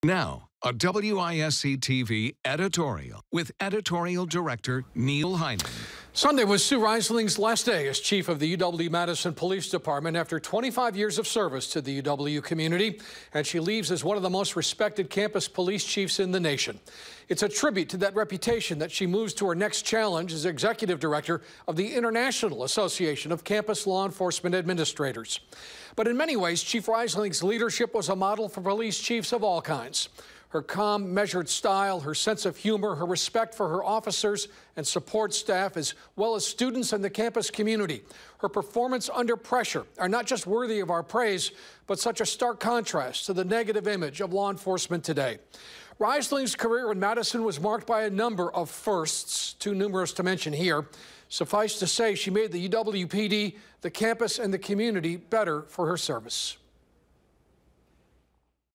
Now, a WISC-TV editorial with editorial director Neil Hyman. Sunday was Sue Riseling's last day as chief of the UW Madison Police Department after 25 years of service to the UW community, and she leaves as one of the most respected campus police chiefs in the nation. It's a tribute to that reputation that she moves to her next challenge as executive director of the International Association of Campus Law Enforcement Administrators. But in many ways, Chief Riseling's leadership was a model for police chiefs of all kinds. Her calm, measured style, her sense of humor, her respect for her officers and support staff, as well as students and the campus community. Her performance under pressure are not just worthy of our praise, but such a stark contrast to the negative image of law enforcement today. Riseling's career in Madison was marked by a number of firsts, too numerous to mention here. Suffice to say, she made the UWPD, the campus, and the community better for her service.